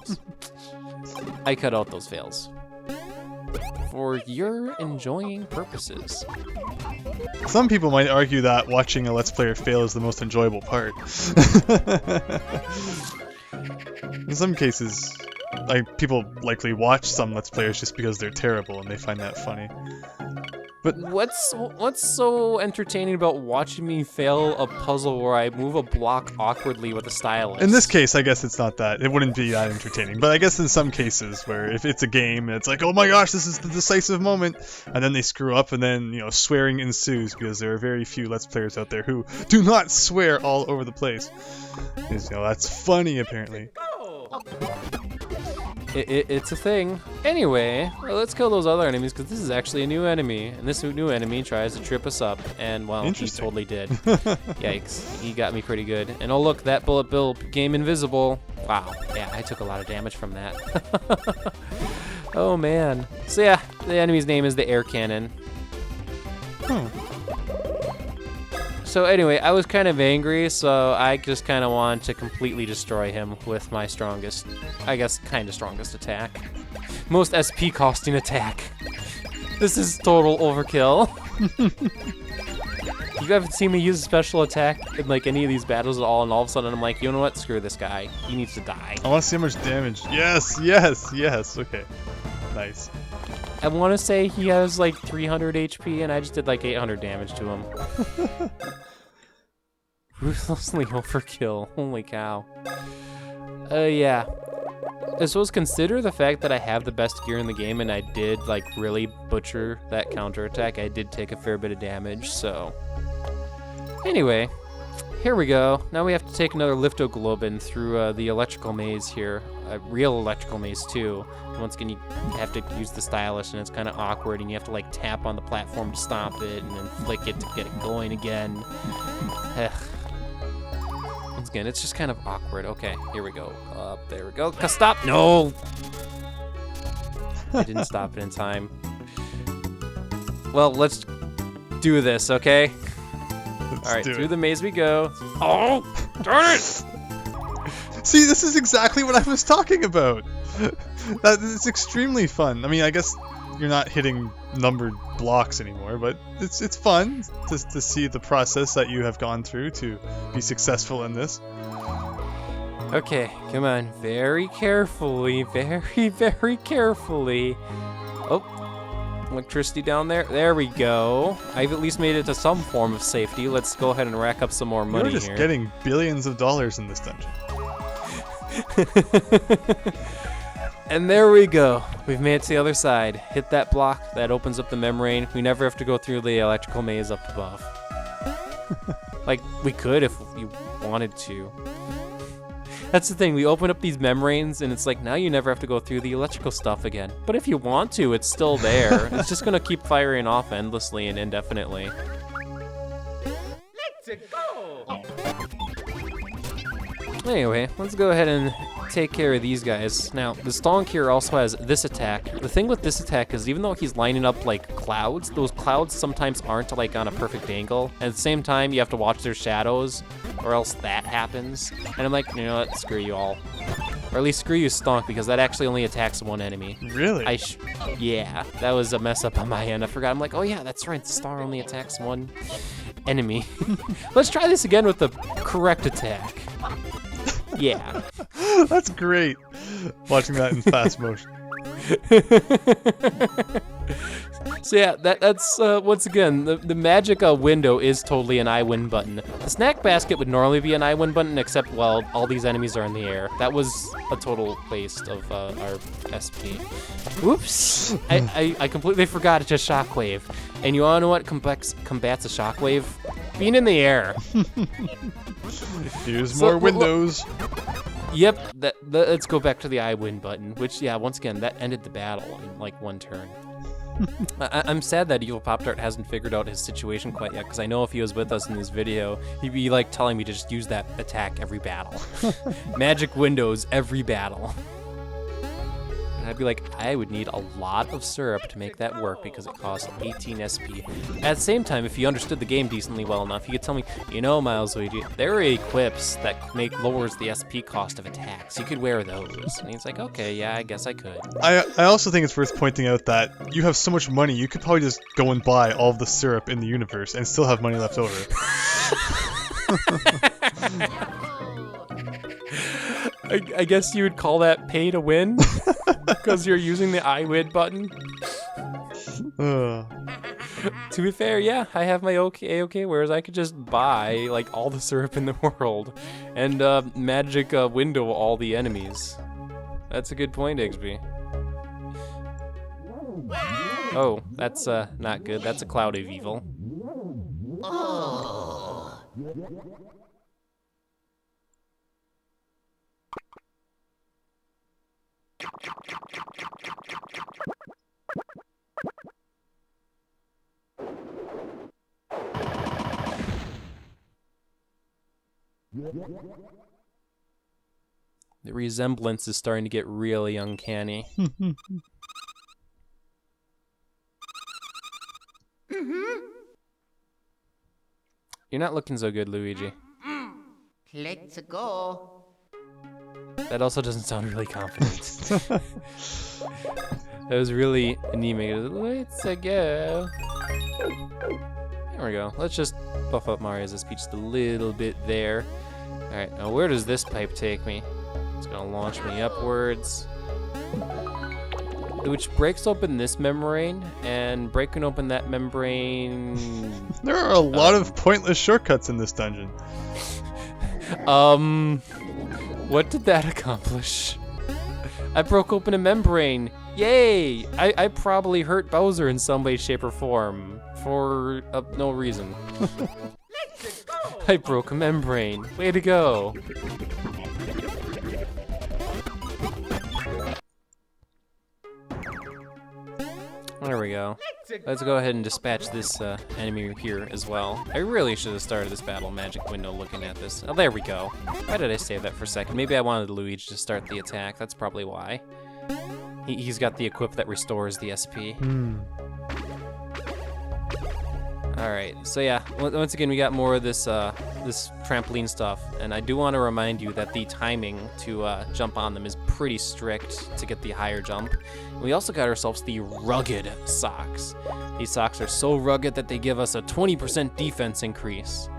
fails. I cut out those fails. For your enjoying purposes. Some people might argue that watching a Let's Player fail is the most enjoyable part. In some cases, people likely watch some Let's Players just because they're terrible and they find that funny. But what's so entertaining about watching me fail a puzzle where I move a block awkwardly with a stylus? in this case, I guess it's not that. It wouldn't be that entertaining. But I guess in some cases where if it's a game and it's like, oh my gosh, this is the decisive moment, and then they screw up and then, you know, swearing ensues because there are very few Let's Players out there who do not swear all over the place. Because, you know, that's funny apparently. It's a thing. Anyway, well, let's kill those other enemies because this is actually a new enemy. And this new enemy tries to trip us up. And, well, he totally did. Yikes. He got me pretty good. And oh, look, that bullet bill became invisible. Wow. Yeah, I took a lot of damage from that. Oh, man. So, yeah, the enemy's name is the air cannon. So anyway, I was kind of angry, so I just kind of wanted to completely destroy him with my strongest, I guess, kind of strongest attack. Most SP costing attack. This is total overkill. You haven't seen me use a special attack in like any of these battles at all, and all of a sudden I'm like, you know what, screw this guy. He needs to die. I want to see how much damage. Yes, yes, yes. Okay. Nice. I want to say he has like 300 HP, and I just did like 800 damage to him. Ruthlessly overkill. Holy cow. Yeah. I suppose consider the fact that I have the best gear in the game, and I did like really butcher that counterattack. I did take a fair bit of damage, so. Anyway, here we go. Now we have to take another Liftoglobin through the electrical maze here. A real electrical maze too. And once again, you have to use the stylus, and it's kind of awkward, and you have to like tap on the platform to stop it, and then flick it to get it going again. Once again, it's just kind of awkward. Okay, here we go. There we go. Stop! No! I didn't stop it in time. Well, let's do this, okay? Alright, through the maze we go. Oh! Darn it! See, this is exactly what I was talking about. That is extremely fun. I mean, I guess you're not hitting numbered blocks anymore, but it's fun to see the process that you have gone through to be successful in this. Okay, come on. Very carefully. Very, very carefully. Oh, electricity down there. There we go. I've at least made it to some form of safety. Let's go ahead and rack up some more money here. You're just getting billions of dollars in this dungeon. And there we go. We've made it to the other side. Hit that block. That opens up the membrane. We never have to go through the electrical maze up above. Like, we could if we wanted to. That's the thing. We open up these membranes, and it's like, now you never have to go through the electrical stuff again. But if you want to, it's still there. It's just going to keep firing off endlessly and indefinitely. Let's go! Anyway, let's go ahead and take care of these guys. Now, the stonk here also has this attack. The thing with this attack is even though he's lining up like clouds, those clouds sometimes aren't like on a perfect angle. And at the same time, you have to watch their shadows or else that happens. And I'm like, you know what, screw you all. Or at least screw you, stonk, because that actually only attacks one enemy. Really? Yeah, that was a mess up on my end. I forgot. I'm like, oh yeah, that's right, the star only attacks one enemy. Let's try this again with the correct attack. Yeah. That's great. Watching that in fast motion. So yeah, that's once again, the magic window is totally an I win button. The snack basket would normally be an I win button, except, well, all these enemies are in the air. That was a total waste of our SP. Oops! I completely forgot it's just shockwave. And you wanna know what combats a shockwave? Being in the air. Here's more windows. Yep, let's go back to the I win button, which, yeah, once again, that ended the battle in like one turn. I'm sad that Evil Pop-Tart hasn't figured out his situation quite yet, because I know if he was with us in this video, he'd be like telling me to just use that attack every battle. Magic windows every battle. And I'd be like, I would need a lot of syrup to make that work because it costs 18 SP. At the same time, if you understood the game decently well enough, you could tell me, you know, Milesluigi, there are equips that lowers the SP cost of attacks. You could wear those. And he's like, okay, yeah, I guess I could. I also think it's worth pointing out that you have so much money, you could probably just go and buy all of the syrup in the universe and still have money left over. I guess you would call that pay to win? Because you're using the I win button? To be fair, yeah, I have my okay, whereas I could just buy, like, all the syrup in the world and magic window all the enemies. That's a good point, Igsby. Oh, that's not good. That's a cloud of evil. The resemblance is starting to get really uncanny. You're not looking so good, Luigi. Let's go. That also doesn't sound really confident. That was really anemic. Let's go. There we go. Let's just buff up Mario's SP just a little bit there. Alright, now where does this pipe take me? It's gonna launch me upwards. Which breaks open this membrane, and breaking open that membrane... There are a lot of pointless shortcuts in this dungeon. What did that accomplish? I broke open a membrane. Yay! I probably hurt Bowser in some way, shape, or form. For no reason. I broke a membrane. Way to go. There we go. Let's go ahead and dispatch this enemy here as well. I really should have started this battle magic window looking at this. Oh, there we go. Why did I save that for a second? Maybe I wanted Luigi to start the attack. That's probably why. He's got the equip that restores the SP. Alright, so yeah, once again we got more of this this trampoline stuff, and I do want to remind you that the timing to jump on them is pretty strict to get the higher jump. We also got ourselves the rugged socks. These socks are so rugged that they give us a 20% defense increase.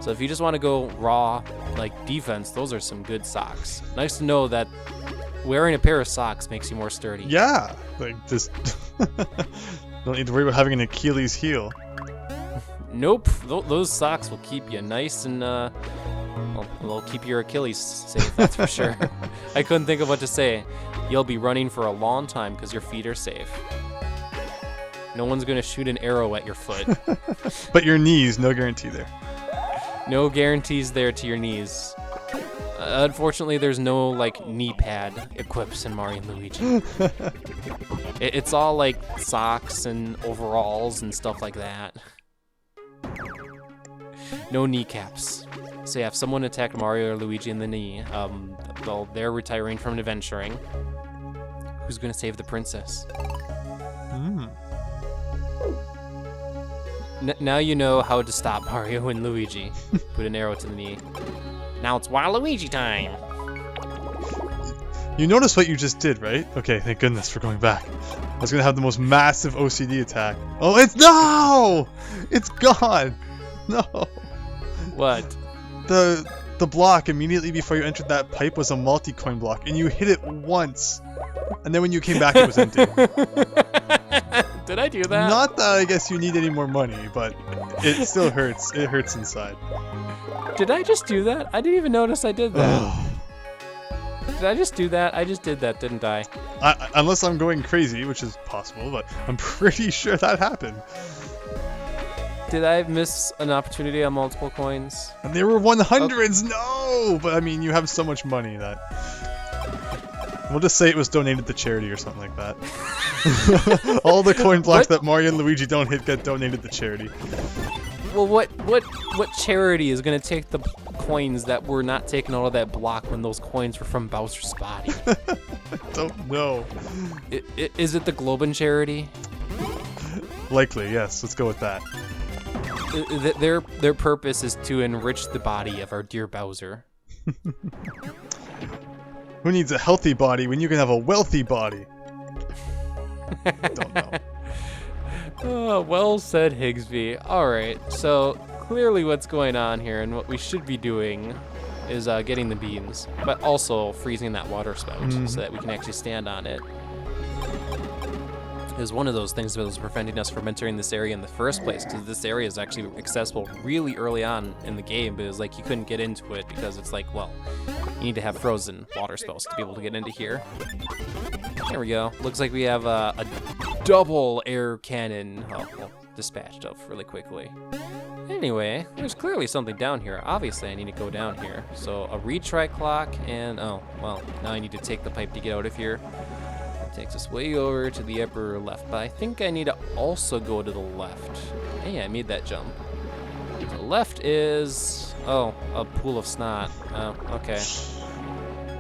So if you just want to go raw, like, defense, those are some good socks. Nice to know that wearing a pair of socks makes you more sturdy. Yeah, like, just don't need to worry about having an Achilles heel. Nope, those socks will keep you nice and, well, they'll keep your Achilles safe, that's for sure. I couldn't think of what to say. You'll be running for a long time because your feet are safe. No one's gonna shoot an arrow at your foot. But your knees, no guarantee there. No guarantees there to your knees. Unfortunately, there's no, like, knee pad equips in Mario and Luigi. It's all, like, socks and overalls and stuff like that. No kneecaps. So yeah, if someone attacked Mario or Luigi in the knee, well, they're retiring from adventuring. Who's gonna save the princess? Now you know how to stop Mario and Luigi. Put an arrow to the knee. Now it's Waluigi time! You notice what you just did, right? Okay, thank goodness for going back. I was gonna have the most massive OCD attack. Oh, no! It's gone! No! What? The block immediately before you entered that pipe was a multi-coin block, and you hit it once. And then when you came back, it was empty. Did I do that? Not that I guess you need any more money, but it still hurts. It hurts inside. Did I just do that? I didn't even notice I did that. Did I just do that? I just did that, didn't I? Unless I'm going crazy, which is possible, but I'm pretty sure that happened. Did I miss an opportunity on multiple coins? And they were 100s! No! But I mean, you have so much money that... We'll just say it was donated to charity or something like that. All the coin blocks that Mario and Luigi don't hit get donated to charity. Well, what charity is gonna take the coins that were not taken out of that block when those coins were from Bowser's body? don't know. Is it the Globin charity? Likely, yes. Let's go with that. Their purpose is to enrich the body of our dear Bowser. Who needs a healthy body when you can have a wealthy body? Don't know. Oh, well said, Higsby. Alright, so clearly what's going on here and what we should be doing is getting the beans, but also freezing that water spout so that we can actually stand on it. Is one of those things that was preventing us from entering this area in the first place, because this area is actually accessible really early on in the game, but it was like you couldn't get into it because it's like, well, you need to have frozen water spouts to be able to get into here. There we go. Looks like we have a double air cannon dispatched up really quickly. Anyway, there's clearly something down here. Obviously, I need to go down here. So a retry clock and, oh, well, now I need to take the pipe to get out of here. Takes us way over to the upper left, but I think I need to also go to the left. Hey, I made that jump. The left is, oh, a pool of snot. Oh, okay.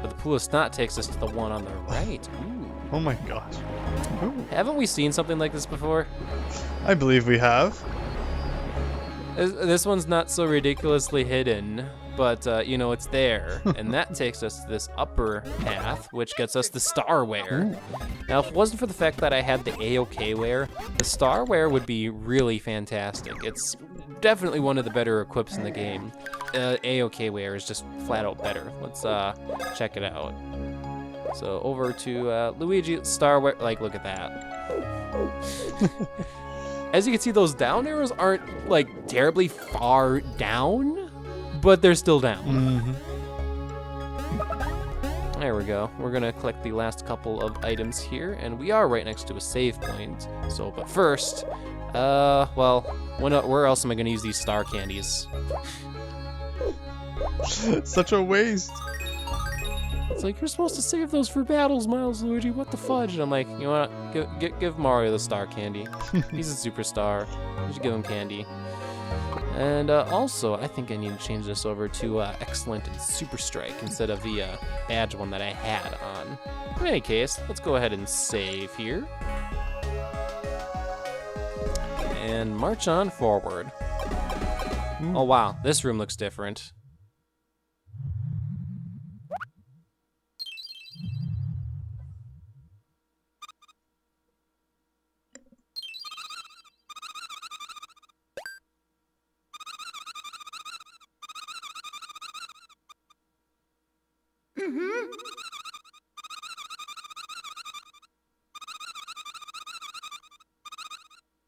But the pool of snot takes us to the one on the right. Ooh. Oh my gosh. Ooh. Haven't we seen something like this before? I believe we have. This one's not so ridiculously hidden, but you know, it's there. And that takes us to this upper path, which gets us the Starware. Now, if it wasn't for the fact that I had the A-OK-ware, the Starware would be really fantastic. It's definitely one of the better equips in the game. A-OK-ware is just flat out better. Let's check it out. So over to Luigi, Starware, like, look at that. As you can see, those down arrows aren't like terribly far down, but they're still down. There we go. We're gonna collect the last couple of items here, and we are right next to a save point. So, but first, well, where else am I gonna use these star candies? Such a waste. It's like, you're supposed to save those for battles, Milesluigi. What the fudge? And I'm like, you know what? Give Mario the star candy. He's a superstar. You should give him candy. And also, I think I need to change this over to Excellent and Super Strike instead of the badge one that I had on. In any case, let's go ahead and save here. And march on forward. Oh wow, this room looks different.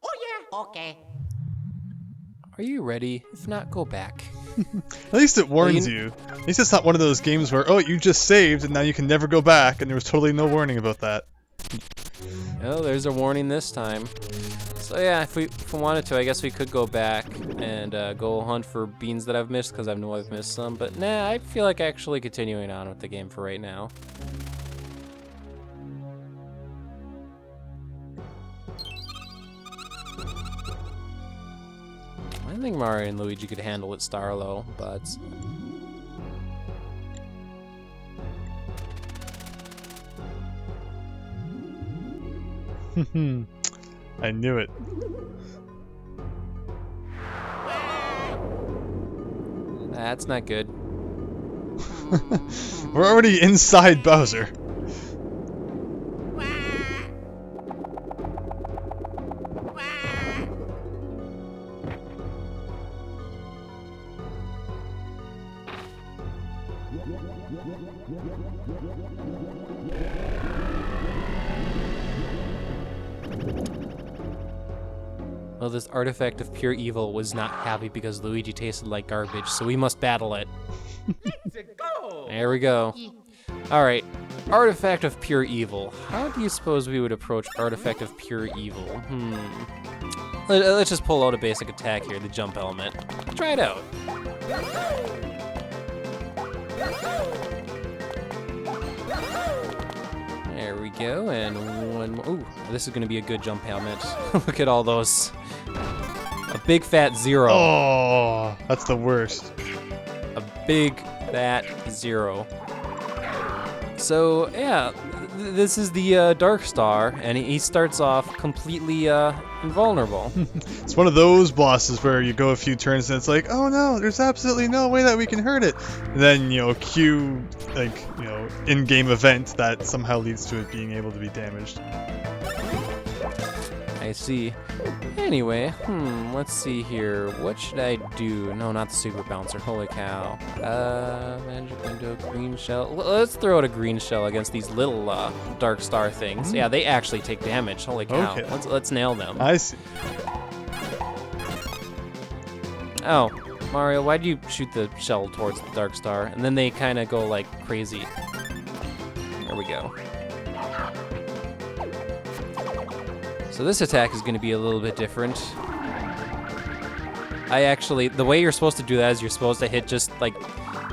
Oh yeah. Okay. Are you ready? If not, go back. At least it warns you. At least it's not one of those games where, oh, you just saved and now you can never go back, and there was totally no warning about that. Oh, there's a warning this time. So yeah, if we wanted to, I guess we could go back and go hunt for beans that I've missed, because I know I've missed some. But nah, I feel like actually continuing on with the game for right now. I think Mario and Luigi could handle it Starlow, but... I knew it. That's not good. We're already inside Bowser. Well, this artifact of pure evil was not happy because Luigi tasted like garbage, so we must battle it. There we go. Alright, artifact of pure evil. How do you suppose we would approach artifact of pure evil? Let's just pull out a basic attack here, the jump element. Try it out. There we go, and one more. Ooh, this is gonna be a good jump helmet. Look at all those. A big fat zero. Oh, that's the worst. A big fat zero. So yeah, this is the Dark Star, and he starts off completely invulnerable. It's one of those bosses where you go a few turns and it's like, oh no, there's absolutely no way that we can hurt it. And then, cue, in-game event that somehow leads to it being able to be damaged. I see. Anyway, let's see here. What should I do? No, not the super bouncer. Holy cow. Magic window, green shell. Let's throw out a green shell against these little Dark Star things. Yeah, they actually take damage. Holy cow. Okay. Let's nail them. I see. Oh, Mario, why'd you shoot the shell towards the Dark Star? And then they kind of go like crazy. There we go. So this attack is going to be a little bit different. The way you're supposed to do that is you're supposed to hit just like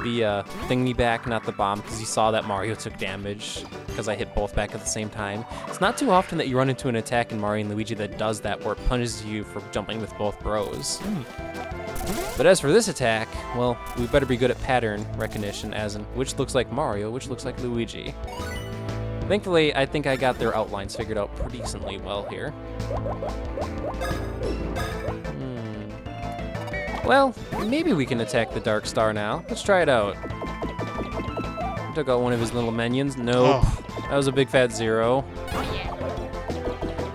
the thingy back, not the bomb, because you saw that Mario took damage because I hit both back at the same time. It's not too often that you run into an attack in Mario and Luigi that does that, where it punishes you for jumping with both bros. But as for this attack, well, we better be good at pattern recognition, as in which looks like Mario, which looks like Luigi. Thankfully, I think I got their outlines figured out pretty decently well here. Well, maybe we can attack the Dark Star now. Let's try it out. Took out one of his little minions. Nope. Oh. That was a big fat 0.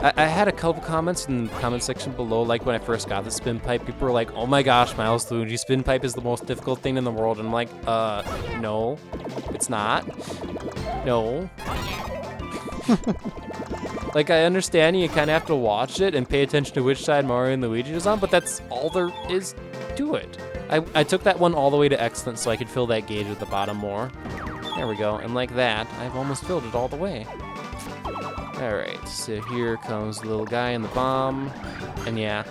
I had a couple comments in the comment section below, like when I first got the spin pipe, people were like, oh my gosh, Milesluigi, spin pipe is the most difficult thing in the world. And I'm like, no, it's not. No. Like, I understand you kind of have to watch it and pay attention to which side Mario and Luigi is on, but that's all there is to it. I took that one all the way to excellent so I could fill that gauge at the bottom more. There we go, and like that, I've almost filled it all the way. Alright, so here comes the little guy in the bomb, and yeah,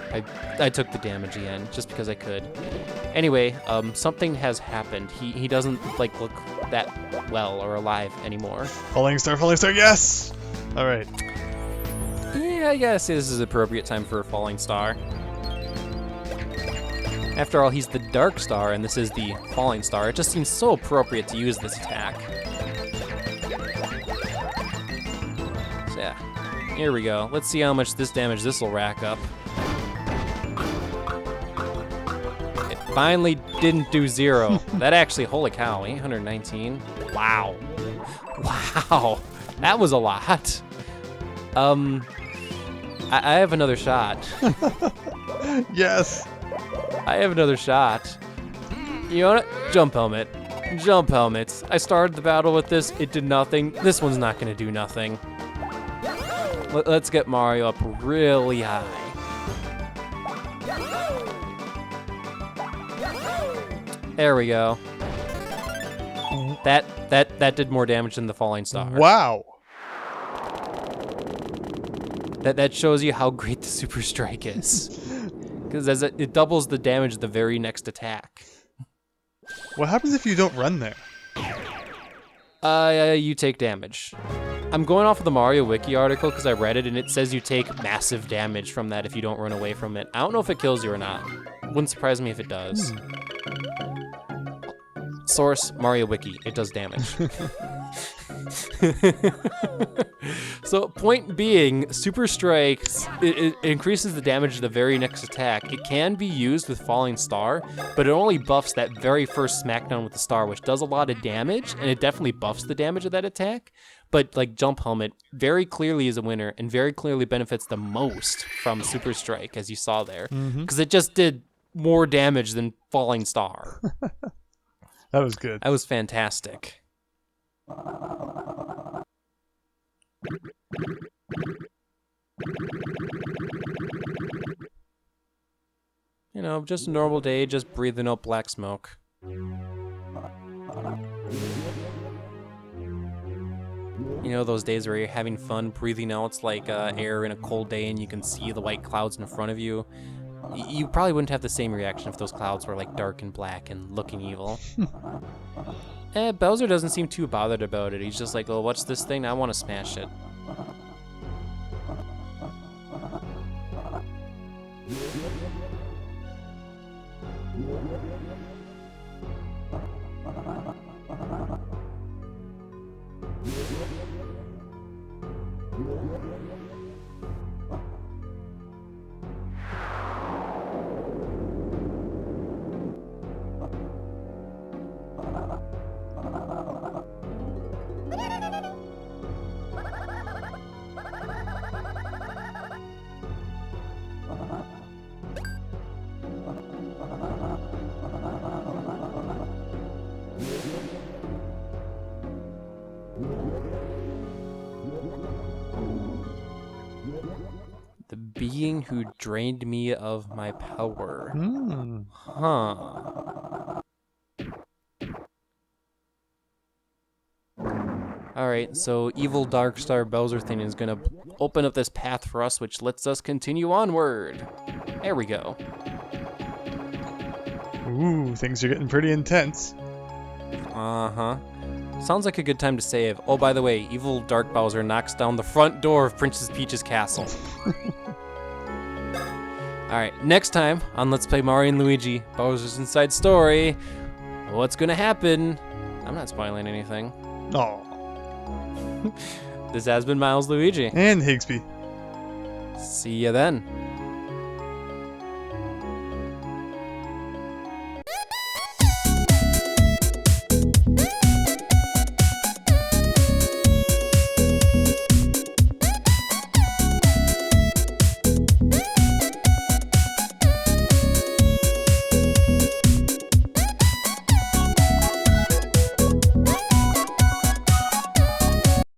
I took the damage again, just because I could. Anyway, something has happened. He doesn't, like, look that well or alive anymore. Falling star, yes! Alright. Yeah, I gotta say this is appropriate time for a falling star. After all, he's the Dark Star, and this is the falling star. It just seems so appropriate to use this attack. So yeah, here we go. Let's see how much this damage this will rack up. It finally didn't do 0. That actually, holy cow, 819. Wow. Wow, that was a lot. I have another shot. Yes. I have another shot. You know what? Jump helmet. Jump helmets. I started the battle with this. It did nothing. This one's not going to do nothing. Let's get Mario up really high. There we go. That did more damage than the falling star. Wow. That shows you how great the Super Strike is. Because as it doubles the damage of the very next attack. What happens if you don't run there? You take damage. I'm going off of the Mario Wiki article because I read it and it says you take massive damage from that if you don't run away from it. I don't know if it kills you or not. Wouldn't surprise me if it does. Source, Mario Wiki. It does damage. So, point being, Super Strikes, it increases the damage of the very next attack. It can be used with Falling Star, but it only buffs that very first smackdown with the star, which does a lot of damage, and it definitely buffs the damage of that attack. But, like, Jump Helmet very clearly is a winner, and very clearly benefits the most from Super Strike, as you saw there. Because it just did more damage than Falling Star. That was good. That was fantastic. You know, just a normal day, just breathing out black smoke. You know those days where you're having fun breathing out like air in a cold day and you can see the white clouds in front of you? You probably wouldn't have the same reaction if those clouds were like dark and black and looking evil. Bowser doesn't seem too bothered about it. He's just like, oh, what's this thing? I want to smash it. The being who drained me of my power. Hmm. Huh. Alright, so evil Dark Star Bowser thing is gonna open up this path for us, which lets us continue onward. There we go. Ooh, things are getting pretty intense. Uh-huh. Sounds like a good time to save. Oh, by the way, evil Dark Bowser knocks down the front door of Princess Peach's castle. Alright, next time on Let's Play Mario and Luigi, Bowser's Inside Story. What's gonna happen? I'm not spoiling anything. Oh. This has been Milesluigi. And Higsby. See ya then.